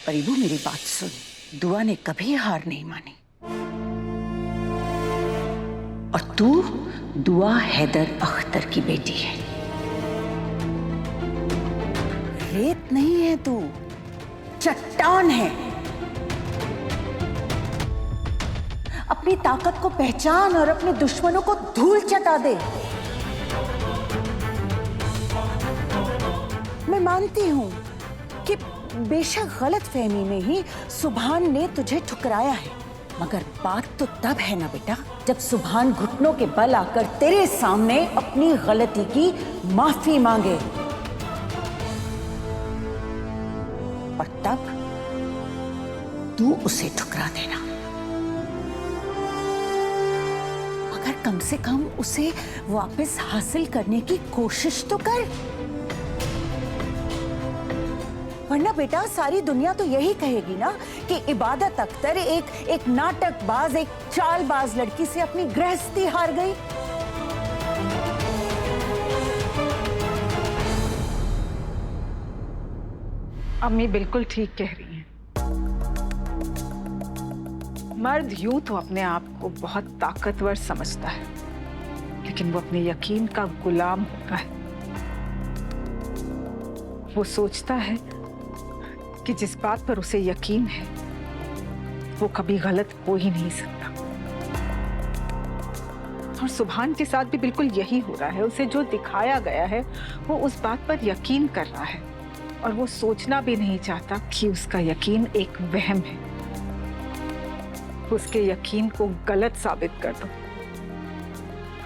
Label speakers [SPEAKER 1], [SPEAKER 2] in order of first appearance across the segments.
[SPEAKER 1] पर इबू मेरी बात सुन, दुआ ने कभी हार नहीं मानी। और तू दुआ हैदर अख्तर की बेटी है, रेत नहीं है तू, चट्टान है। अपनी ताकत को पहचान और अपने दुश्मनों को धूल चटा दे। मैं मानती हूं कि बेशक गलत फहमी में ही सुभान ने तुझे ठुकराया है, मगर बात तो तब है ना बेटा जब सुभान घुटनों के बल आकर तेरे सामने अपनी गलती की माफी मांगे, और तब तू उसे ठुकरा देना। मगर कम से कम उसे वापस हासिल करने की कोशिश तो कर, वरना बेटा सारी दुनिया तो यही कहेगी ना कि इबादत अख्तर एक नाटकबाज, एक चालबाज लड़की से अपनी गृहस्थी हार गई।
[SPEAKER 2] अम्मी बिल्कुल ठीक कह रही हैं। मर्द यूं तो अपने आप को बहुत ताकतवर समझता है, लेकिन वो अपने यकीन का गुलाम होता है। वो सोचता है कि जिस बात पर उसे यकीन है वो कभी गलत हो ही नहीं सकता। और सुभान के साथ भी बिल्कुल यही हो रहा है। उसे जो दिखाया गया है वो उस बात पर यकीन कर रहा है, और वो सोचना भी नहीं चाहता कि उसका यकीन एक वहम है। उसके यकीन को गलत साबित कर दो,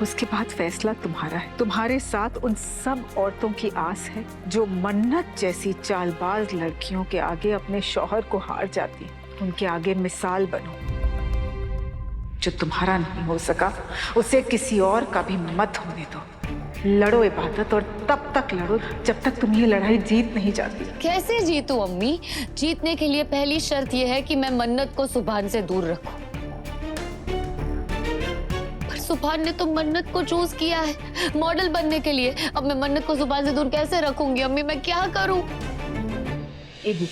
[SPEAKER 2] उसके बाद फैसला तुम्हारा है। तुम्हारे साथ उन सब औरतों की आस है जो मन्नत जैसी चालबाज लड़कियों के आगे अपने शौहर को हार जाती। उनके आगे मिसाल बनो। जो तुम्हारा नहीं हो सका उसे किसी और का भी मत होने दो। लड़ो इबादत, और तब तक लड़ो जब तक तुम ये लड़ाई जीत नहीं जाती।
[SPEAKER 3] कैसे जीतूं अम्मी? जीतने के लिए पहली शर्त यह है कि मैं मन्नत को सुभान से दूर रखूं। पर सुभान ने तो मन्नत को चूज किया है मॉडल बनने के लिए। अब मैं मन्नत को सुभान से दूर कैसे रखूंगी अम्मी? मैं क्या करूं?
[SPEAKER 1] इबू,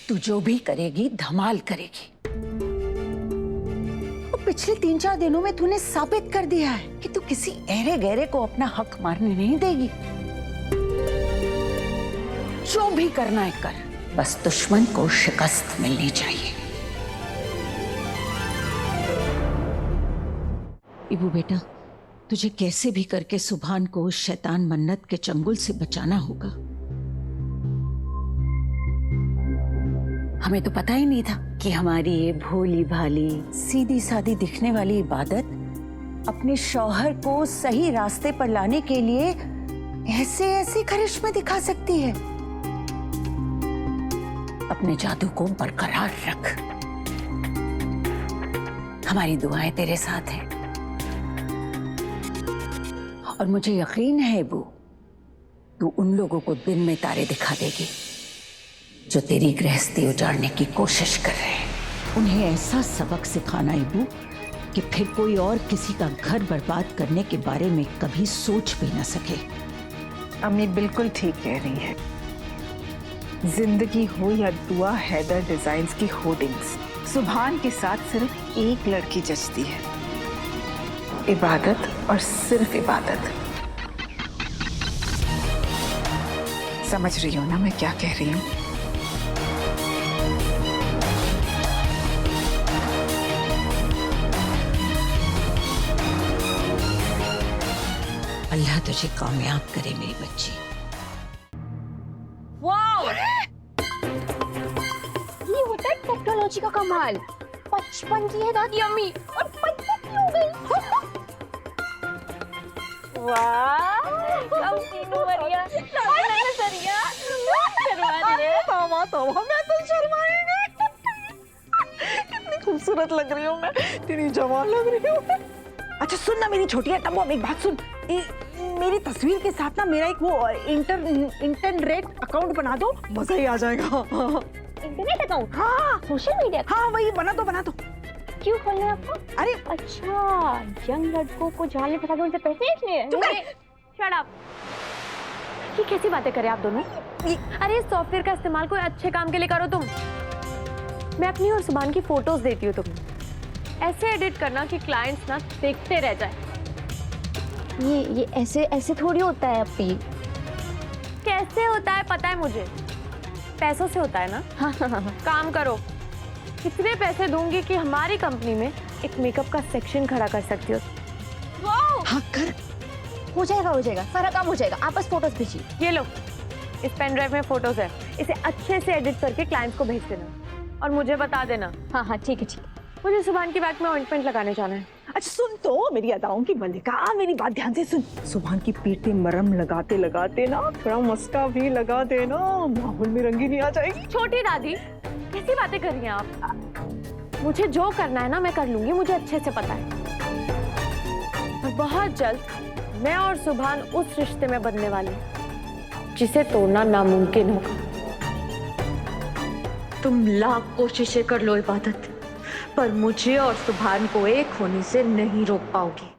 [SPEAKER 1] तू जो भी करेगी धमाल करेगी। पिछले 3-4 दिनों में तूने साबित कर दिया है कि तू किसी ऐरे गहरे को अपना हक मारने नहीं देगी। जो भी करना है कर, बस दुश्मन को शिकस्त मिलनी चाहिए। इबू बेटा, तुझे कैसे भी करके सुभान को उस शैतान मन्नत के चंगुल से बचाना होगा। हमें तो पता ही नहीं था कि हमारी ये भोली भाली सीधी सादी दिखने वाली इबादत अपने शौहर को सही रास्ते पर लाने के लिए ऐसे ऐसे करिश्मे दिखा सकती है। अपने जादू को बरकरार रख, हमारी दुआएं तेरे साथ हैं, और मुझे यकीन है इबू, तू उन लोगों को दिन में तारे दिखा देगी जो तेरी गृहस्थी उजाड़ने की कोशिश कर रहे हैं। उन्हें ऐसा सबक सिखाना इबू कि फिर कोई और किसी का घर बर्बाद करने के बारे में कभी सोच भी न सके।
[SPEAKER 2] अम्मी बिल्कुल ठीक कह रही है। जिंदगी हो या दुआ हैदर डिजाइन्स की होर्डिंग्स, सुभान के साथ सिर्फ एक लड़की जचती है, इबादत, और सिर्फ इबादत। समझ रही हो ना मैं क्या कह रही हूँ?
[SPEAKER 1] अल्लाह तुझे कामयाब करे मेरी बच्ची।
[SPEAKER 3] वाओ! ये होता है टेक्नोलॉजी का कमाल। 55 की है दादी अम्मी और 55 की हो गई। वाह! अब तीनों मरिया, मैंने सरिया शर्मा दिए।
[SPEAKER 2] तौबा तौबा, मैं तो शर्माई नहीं। कितनी खूबसूरत लग रही हूँ मैं, तेरी जवान लग रही हूँ। अच्छा सुन ना मेरी छोटी टम्बो, एक बात सुन। मेरी तस्वीर के साथ ना मेरा एक वो इंटरनेट अकाउंट बना दो, मजा ही आ जाएगा।
[SPEAKER 3] Internet account? हाँ, सोशल मीडिया।
[SPEAKER 2] हाँ वही, बना दो बना दो।
[SPEAKER 3] क्यों खोलना है आपको?
[SPEAKER 2] अरे
[SPEAKER 3] अच्छा, यंग लड़कों को जाल में फंसा के उनसे पैसे इसलिए?
[SPEAKER 2] चुप कर।
[SPEAKER 3] Shut up. ये कैसी बातें करें आप दोनों?
[SPEAKER 4] अरे सॉफ्टवेयर का इस्तेमाल कोई अच्छे काम के लिए करो तुम। मैं अपनी और सुभान की फोटोज देती हूँ तुम्हें, ऐसे एडिट करना कि क्लाइंट्स ना देखते रह जाए।
[SPEAKER 5] ये ऐसे ऐसे थोड़ी होता है अपी।
[SPEAKER 4] कैसे होता है पता है मुझे, पैसों से होता है ना।
[SPEAKER 5] हाँ।
[SPEAKER 4] काम करो, कितने पैसे दूंगी कि हमारी कंपनी में एक मेकअप का सेक्शन खड़ा कर सकती हो।
[SPEAKER 5] हाँ कर, हो जाएगा, सारा काम हो जाएगा। आप बस फोटोज भेजिए।
[SPEAKER 4] ये लो, इस पेन ड्राइव में फोटोज है, इसे अच्छे से एडिट करके क्लाइंट्स को भेज देना और मुझे बता देना।
[SPEAKER 5] हाँ ठीक है।
[SPEAKER 4] मुझे सुभान की बैग में ऑइंटमेंट लगाने जाना है।
[SPEAKER 6] अच्छा सुन तो मेरी अदाओं की मल्लिका, मेरी बात ध्यान से सुन। सुभान की पीठ पे मरहम लगाते लगाते ना थोड़ा मस्का भी लगा देना, माहौल में रंगीनी आ जाएगी।
[SPEAKER 4] छोटी दादी कैसी बातें कर रही हैं आप? मुझे जो करना है ना मैं कर लूंगी, मुझे अच्छे से पता है। और बहुत जल्द मैं और सुभान उस रिश्ते में बंधने वाले हैं जिसे तोड़ना नामुमकिन होगा।
[SPEAKER 7] तुम लाख कोशिशें कर लो इबादत, पर मुझे और सुभान को एक होने से नहीं रोक पाओगी।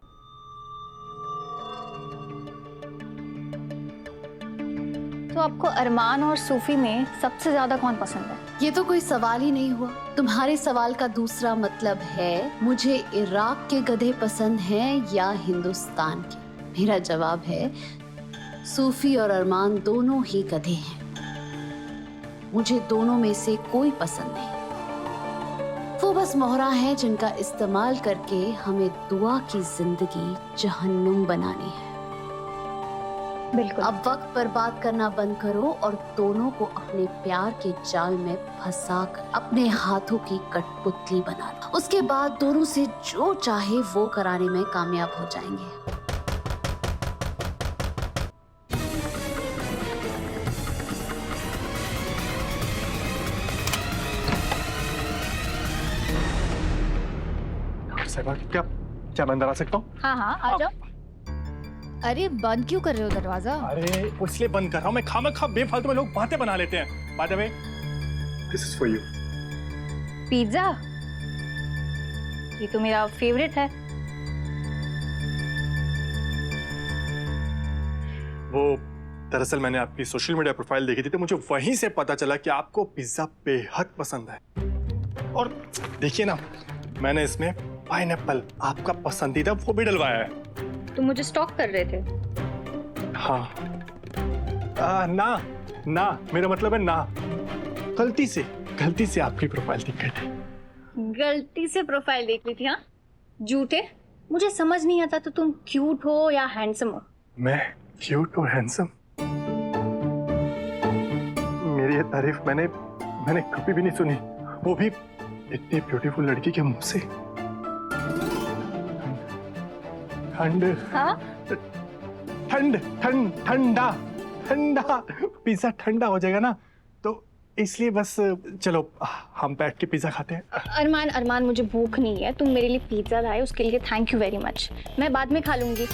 [SPEAKER 5] तो आपको अरमान और सूफी में सबसे ज्यादा कौन पसंद है?
[SPEAKER 3] ये तो कोई सवाल ही नहीं हुआ। तुम्हारे सवाल का दूसरा मतलब है मुझे इराक के गधे पसंद हैं या हिंदुस्तान के। मेरा जवाब है सूफी और अरमान दोनों ही गधे हैं। मुझे दोनों में से कोई पसंद नहीं। वो बस मोहरा है जिनका इस्तेमाल करके हमें दुआ की जिंदगी जहन्नुम बनानी है।
[SPEAKER 5] बिल्कुल।
[SPEAKER 3] अब वक्त बर्बाद करना बंद करो और दोनों को अपने प्यार के जाल में फंसाकर अपने हाथों की कठपुतली बना लो। उसके बाद दोनों से जो चाहे वो कराने में कामयाब हो जाएंगे।
[SPEAKER 8] क्या मैं अंदर आ सकता हूँ?
[SPEAKER 5] हाँ आ जाओ। अरे बंद क्यों कर रहे हो दरवाजा?
[SPEAKER 8] अरे इसलिए बंद कर रहा हूँ, मैं खामखा बेफालतू में लोग बातें बना लेते हैं। By the way, this is for you.
[SPEAKER 5] Pizza? ये तो मेरा फेवरेट है।
[SPEAKER 8] वो दरअसल मैंने आपकी सोशल मीडिया प्रोफाइल देखी थी तो मुझे वहीं से पता चला कि आपको पिज्जा बेहद पसंद है। और देखिए ना, मैंने इसमें पाइनएप्पल, आपका पसंदीदा, वो भी डलवाया है।
[SPEAKER 5] तुम मुझे स्टॉक कर रहे थे?
[SPEAKER 8] हाँ। ना मेरा मतलब है ना, गलती से आपकी प्रोफाइल दिख गई थी।
[SPEAKER 5] गलती से प्रोफाइल देख ली थी? हाँ झूठे। मुझे समझ नहीं आता तो तुम क्यूट हो या हैंडसम हो?
[SPEAKER 8] मैं क्यूट और हैंडसम? मेरी ये तारीफ मैंने कभी भी नहीं सुनी, वो भी इतनी ब्यूटीफुल लड़की के मुंह से। ठंडा पिज्जा ठंडा हो जाएगा ना, तो इसलिए बस चलो हम बैठ के पिज्जा खाते हैं।
[SPEAKER 5] अरमान मुझे भूख नहीं है। तुम मेरे लिए पिज्जा लाए, उसके लिए थैंक यू वेरी मच। मैं बाद में खा लूंगी।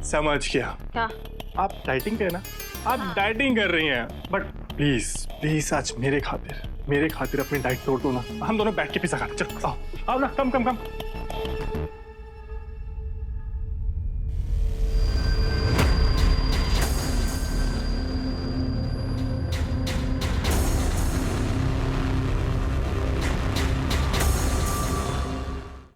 [SPEAKER 8] समझ गया।
[SPEAKER 5] क्या?
[SPEAKER 8] आप डाइटिंग पे है ना? आप डाइटिंग कर रही हैं, बट प्लीज आज मेरे खातिर अपनी डाइट तोड़ दो ना। हम दोनों बैठ के पिज्जा खाते। चलो आओ ना, कम